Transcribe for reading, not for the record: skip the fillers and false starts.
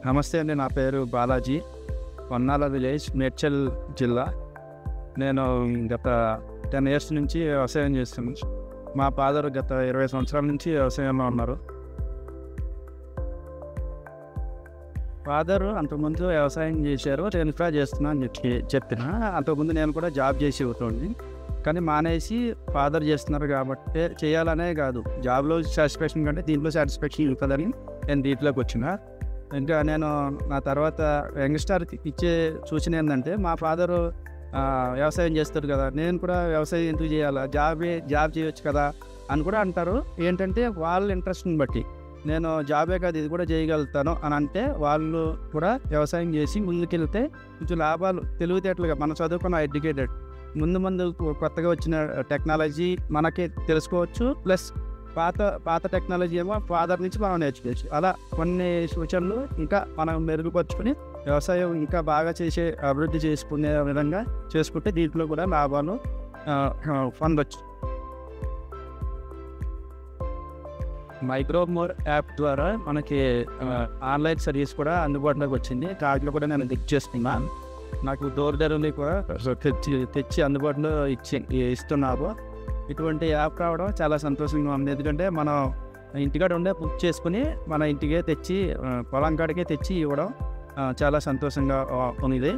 నమస్తే అండి. నా పేరు బాలాజీ. పొన్నాల విలేజ్, మేడ్చల్ జిల్లా. నేను గత 10 ఇయర్స్ నుంచి వ్యవసాయం చేస్తున్నాను. మా ఫాదర్ గత 20 సంవత్సరాల నుంచి వ్యవసాయంలో ఉన్నారు. ఫాదరు అంతకుముందు వ్యవసాయం చేశారు, నేను కూడా చేస్తున్నా అని చెప్పిన. అంతకుముందు నేను కూడా జాబ్ చేసి అవుతుంది, కానీ మానేసి ఫాదర్ చేస్తున్నారు కాబట్టి చేయాలనే కాదు, జాబ్లో సాటిస్ఫాక్షన్ కంటే దీంట్లో సాటిస్ఫాక్షన్ ఉంటుందని నేను దీంట్లోకి వచ్చిన. ఇంకా నేను నా తర్వాత యంగ్స్టార్కి ఇచ్చే సూచన ఏంటంటే, మా ఫాదరు వ్యవసాయం చేస్తారు కదా, నేను కూడా వ్యవసాయం ఎందుకు చేయాలా, జాబ్ చేయొచ్చు కదా అని కూడా అంటారు. ఏంటంటే వాళ్ళ ఇంట్రెస్ట్ని బట్టి నేను జాబే కాదు ఇది కూడా చేయగలుగుతాను అని అంటే, వాళ్ళు కూడా వ్యవసాయం చేసి ముందుకెళ్తే కొంచెం లాభాలు తెలివితేటలుగా మనం చదువుకున్న ఎడ్యుకేటెడ్ ముందు కొత్తగా వచ్చిన టెక్నాలజీ మనకి తెలుసుకోవచ్చు. ప్లస్ పాత టెక్నాలజీ ఏమో ఫాదర్ నుంచి మనం నేర్చుకోవచ్చు. అలా కొన్ని సూచనలు ఇంకా మనం మెరుగుపరుచుకొని వ్యవసాయం ఇంకా బాగా అభివృద్ధి చేసుకునే విధంగా చేసుకుంటే దీంట్లో కూడా లాభాలు పొందొచ్చు. మైక్రోమోర్ యాప్ ద్వారా మనకి ఆన్లైన్ సర్వీస్ కూడా అందుబాటులోకి వచ్చింది. దాంట్లో కూడా నేను దిక్ చేస్తున్నాను. నాకు డోర్ డెలివరీ కూడా తెచ్చి అందుబాటులో ఇస్తున్నారు. ఇటువంటి యాప్ రావడం చాలా సంతోషంగా ఉంది. ఎందుకంటే మనం ఇంటికాడ ఉండే బుక్ చేసుకుని మన ఇంటికే తెచ్చి పొలం కాడికే తెచ్చి ఇవ్వడం చాలా సంతోషంగా ఉంది.